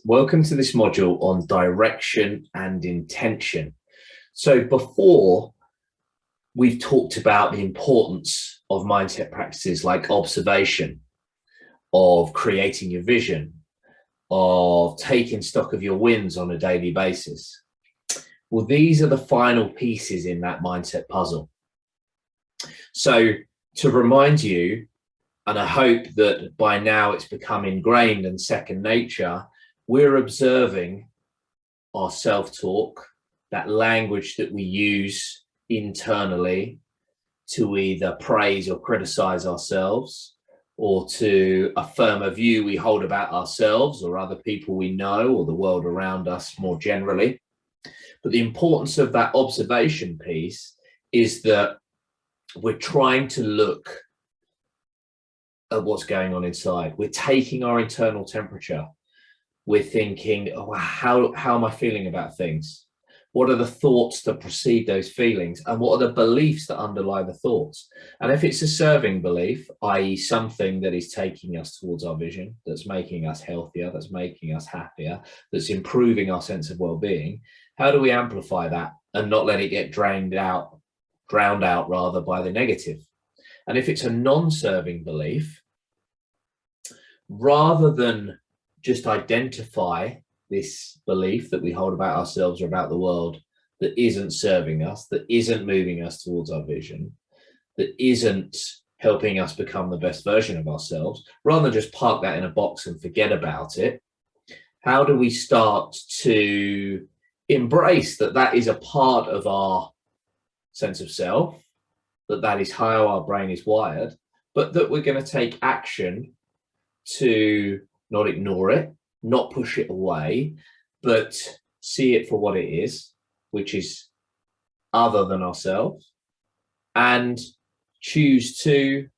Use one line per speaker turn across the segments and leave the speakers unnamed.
welcome to this module on direction and intention. So before, we've talked about the importance of mindset practices like observation, of creating your vision, of taking stock of your wins on a daily basis. Well, these are the final pieces in that mindset puzzle. So to remind you, and I hope that by now it's become ingrained and second nature, we're observing our self-talk, that language that we use internally to either praise or criticize ourselves, or to affirm a view we hold about ourselves or other people we know or the world around us more generally. But the importance of that observation piece is that we're trying to look at what's going on inside. We're taking our internal temperature. We're thinking, oh, how am I feeling about things? What are the thoughts that precede those feelings? And what are the beliefs that underlie the thoughts? And if it's a serving belief, i.e. something that is taking us towards our vision, that's making us healthier, that's making us happier, that's improving our sense of well-being, how do we amplify that and not let it get drowned out rather by the negative? And if it's a non-serving belief, rather than just identify this belief that we hold about ourselves or about the world that isn't serving us, that isn't moving us towards our vision, that isn't helping us become the best version of ourselves, rather than just park that in a box and forget about it, how do we start to embrace that that is a part of our sense of self, that is how our brain is wired, but that we're going to take action to not ignore it, not push it away, but see it for what it is, which is other than ourselves, and choose to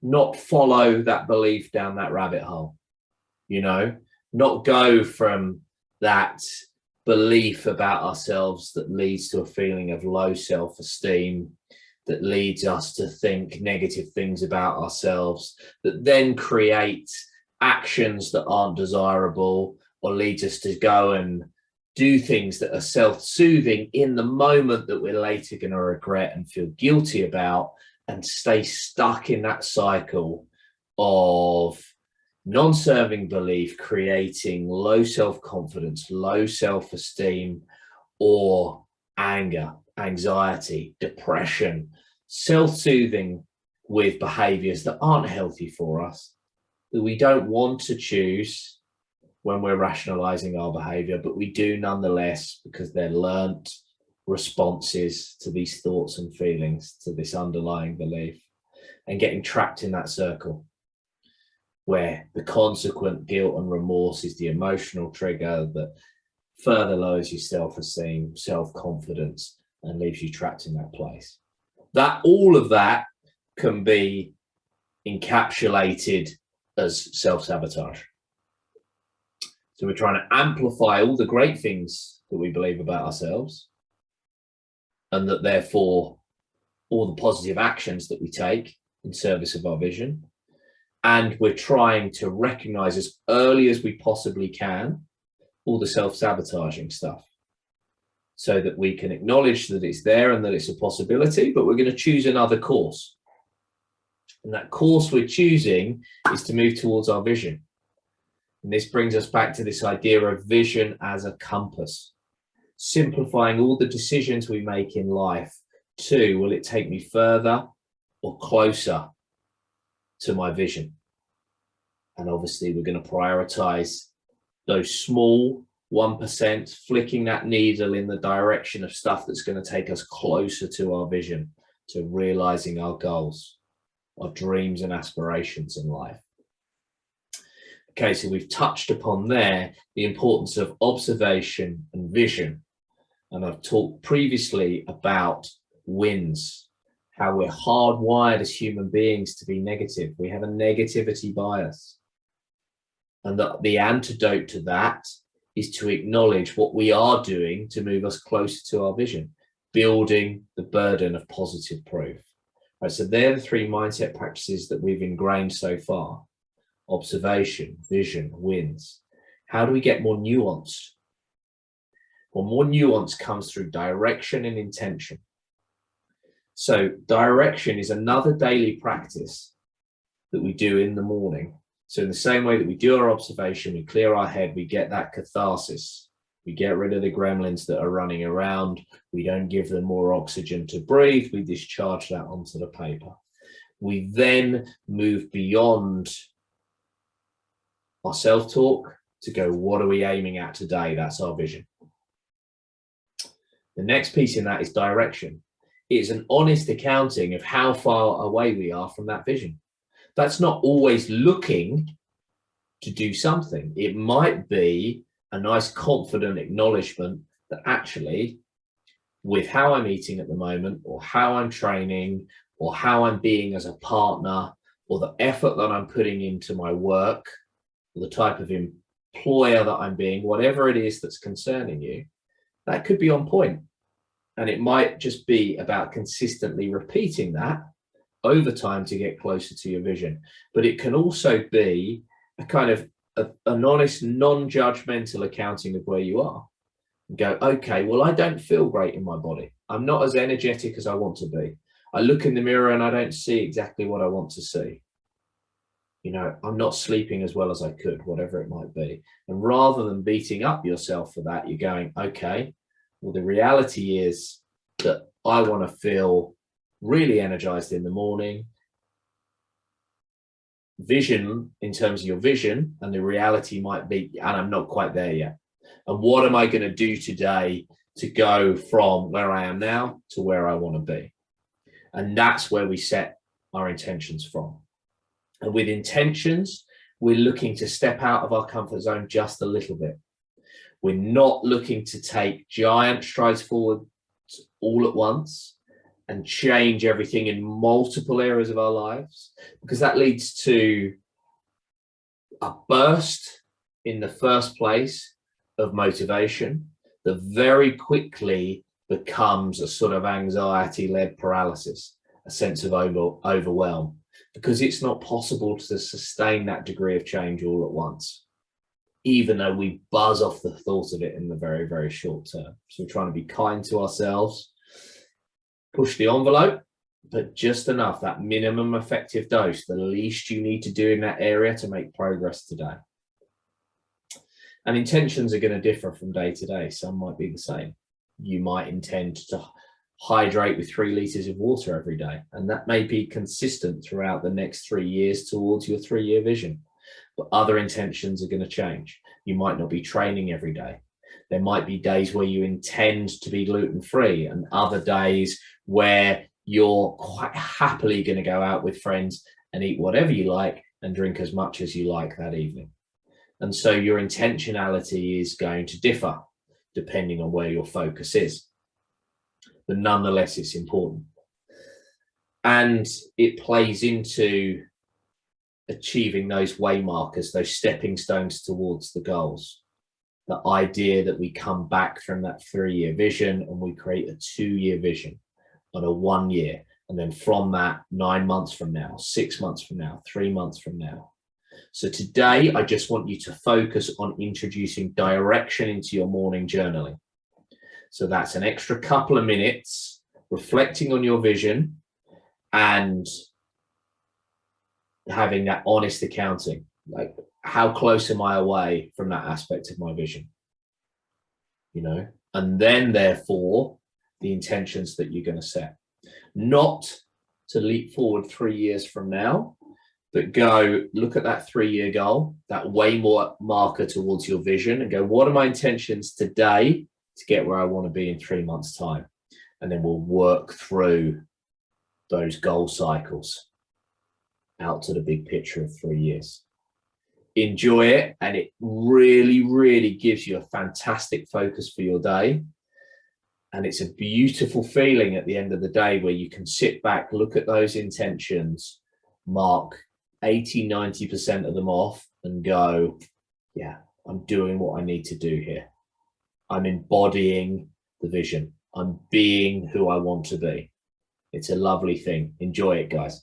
not follow that belief down that rabbit hole, not go from that belief about ourselves that leads to a feeling of low self-esteem, that leads us to think negative things about ourselves, that then create actions that aren't desirable, or leads us to go and do things that are self-soothing in the moment that we're later going to regret and feel guilty about, and stay stuck in that cycle of non-serving belief, creating low self-confidence, low self-esteem, or anger, anxiety, depression, self-soothing with behaviors that aren't healthy for us, that we don't want to choose when we're rationalizing our behavior, but we do nonetheless because they're learnt responses to these thoughts and feelings, to this underlying belief, and getting trapped in that circle where the consequent guilt and remorse is the emotional trigger that further lowers your self-esteem, self-confidence, and leaves you trapped in that place. All of that can be encapsulated as self-sabotage. So we're trying to amplify all the great things that we believe about ourselves, and that therefore all the positive actions that we take in service of our vision. And we're trying to recognize as early as we possibly can all the self-sabotaging stuff, so that we can acknowledge that it's there and that it's a possibility, but we're going to choose another course. And that course we're choosing is to move towards our vision. And this brings us back to this idea of vision as a compass, simplifying all the decisions we make in life to, will it take me further or closer to my vision? And obviously we're going to prioritize those small 1%, flicking that needle in the direction of stuff that's going to take us closer to our vision, to realizing our goals, our dreams and aspirations in life. Okay, so we've touched upon there the importance of observation and vision. And I've talked previously about wins, how we're hardwired as human beings to be negative. We have a negativity bias. And the antidote to that is to acknowledge what we are doing to move us closer to our vision, building the burden of positive proof. Right, so they're the three mindset practices that we've ingrained so far: observation, vision, wins. How do we get more nuance? Well, more nuance comes through direction and intention. So direction is another daily practice that we do in the morning. So in the same way that we do our observation, we clear our head, we get that catharsis. We get rid of the gremlins that are running around. We don't give them more oxygen to breathe. We discharge that onto the paper. We then move beyond our self-talk to go, what are we aiming at today? That's our vision. The next piece in that is direction. It's an honest accounting of how far away we are from that vision. That's not always looking to do something. It might be a nice confident acknowledgement that actually, with how I'm eating at the moment, or how I'm training, or how I'm being as a partner, or the effort that I'm putting into my work, or the type of employer that I'm being, whatever it is that's concerning you, that could be on point. And it might just be about consistently repeating that over time to get closer to your vision. But it can also be a kind of an honest, non-judgmental accounting of where you are. And go, okay, well, I don't feel great in my body. I'm not as energetic as I want to be. I look in the mirror and I don't see exactly what I want to see. You know, I'm not sleeping as well as I could, whatever it might be. And rather than beating up yourself for that, you're going, okay, well, the reality is that I want to feel really energized in the morning. Vision, in terms of your vision, and the reality might be, and I'm not quite there yet. And what am I going to do today to go from where I am now to where I want to be? And that's where we set our intentions from. And with intentions, we're looking to step out of our comfort zone just a little bit. We're not looking to take giant strides forward all at once and change everything in multiple areas of our lives, because that leads to a burst in the first place of motivation that very quickly becomes a sort of anxiety-led paralysis, a sense of overwhelm, because it's not possible to sustain that degree of change all at once, even though we buzz off the thought of it in the very, very short term. So we're trying to be kind to ourselves, push the envelope, but just enough, that minimum effective dose, the least you need to do in that area to make progress today. And intentions are going to differ from day to day. Some might be the same. You might intend to hydrate with 3 liters of water every day, and that may be consistent throughout the next 3 years towards your 3-year vision. But other intentions are going to change. You might not be training every day. There might be days where you intend to be gluten-free, and other days where you're quite happily going to go out with friends and eat whatever you like and drink as much as you like that evening. And so your intentionality is going to differ depending on where your focus is. But nonetheless, it's important. And it plays into achieving those way markers, those stepping stones towards the goals. The idea that we come back from that 3-year vision and we create a 2-year vision on a 1 year. And then from that, 9 months from now, 6 months from now, 3 months from now. So today, I just want you to focus on introducing direction into your morning journaling. So that's an extra couple of minutes reflecting on your vision and having that honest accounting. Like, how close am I away from that aspect of my vision? You know, and then therefore the intentions that you're going to set, not to leap forward 3 years from now, but go look at that 3-year goal, that way more marker towards your vision, and go, what are my intentions today to get where I want to be in 3 months' time? And then we'll work through those goal cycles out to the big picture of 3 years. Enjoy it, and it really, really gives you a fantastic focus for your day. And it's a beautiful feeling at the end of the day where you can sit back, look at those intentions, mark 80-90% of them off and go, yeah, I'm doing what I need to do here. I'm embodying the vision. I'm being who I want to be. It's a lovely thing. Enjoy it, guys.